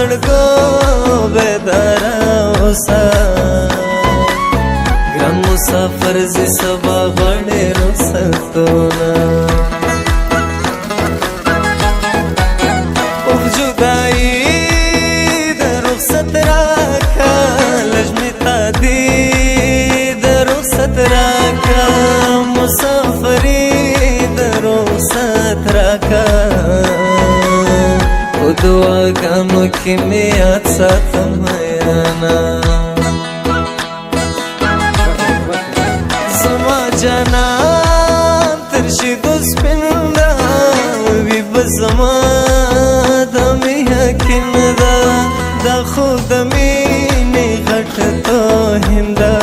زړګو بیداره اوسه ګران مسافر زی سبا غړې رخصتونه اوف جدایي د رخصت راکا لجمې تا دی د رخصت راکا مسافري د رخصت راکا او دعاګانو کې مې یاد ساتم یانا زما جانان تر شیدو سپین ده وي به زما د مې یقین ده دا خو د مینې غټ توهین ده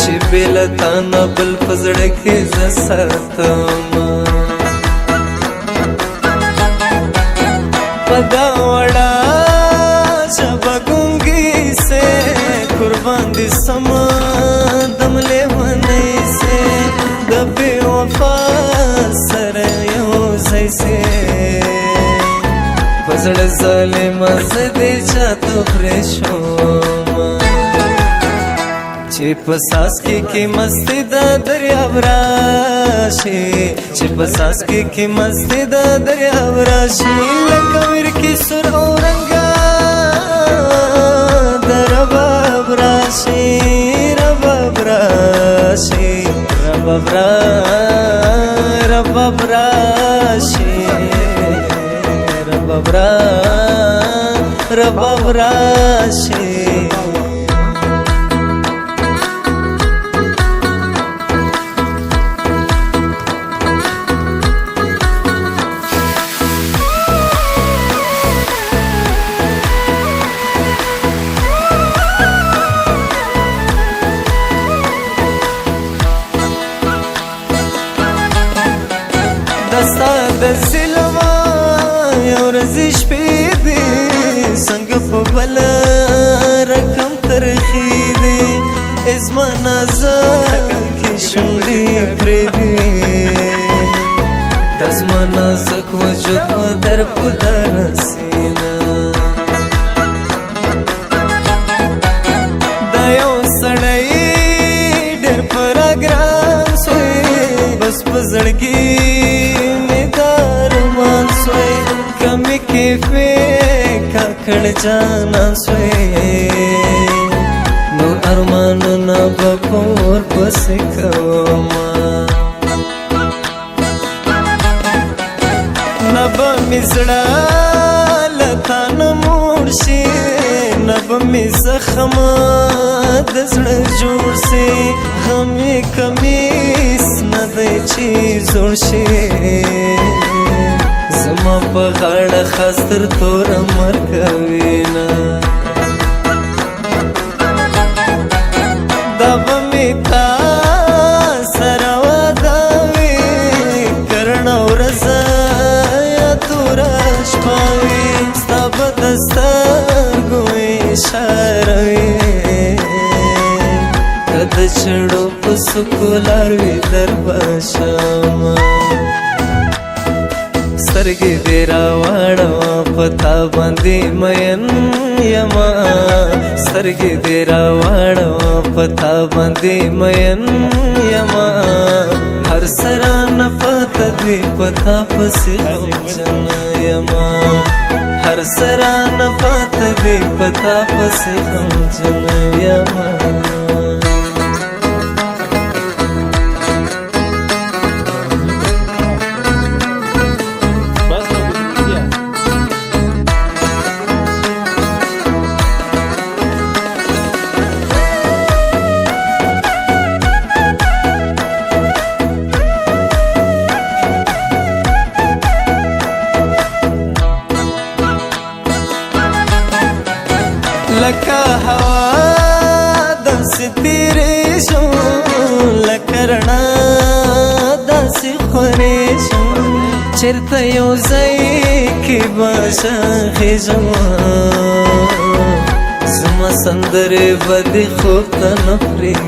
چې بې له تا نه بل په زړه کې زه ساتم पदा वड़ा जबा गुंगी से कुर्बान दी समा दमले वने से दबे वफा सर यो जैसे पसड़ जालिम से दे चातो प्रेशोमा چې په ساس کې مستی د دریاب راشي چې په ساس کې مستی د دریاب راشي لکه ور کې سر او رنګا د رباب راشي رباب راشي رباب راشي رباب راشي دستا د سلوا یو رزش پیدي څنګه په بل رقم ترخی دي ازما نازک کې شونډې پرېدي دزما نازک وجود و در پدر سینا دا یو سړی ډېر پراګران سوی بس په زړګي कमी के फे काकड़ जाना सोए नो अरमान न बकोर बस कमा नब मिसड़ा लता न मूर्शी नब मिस खमा दसड़ जोर से हमें कमीस न दे चीज जोरशी زما په غاړه خاطر تور مرګ وینا دا به مې تا سره واده وي کرڼه ورځ یا توره شپه وي ستا به د سترګو اشاره وي که د چړو په څوکو لار وي در به شمه سترګې دې راواړوه پتا باندې مین یما سترګې دې راواړوه پتا باندې مین یما هر سره نه پته دې پتا پسې غمجن یما هر سره نه پته دې پتا پسې غمجن یما لکه هوا داسې تیرې شو لکه رڼا داسې خورې شو چېرته یو ځای کې به خېژم زما سندرې به دې خوب ته نه پرېږدي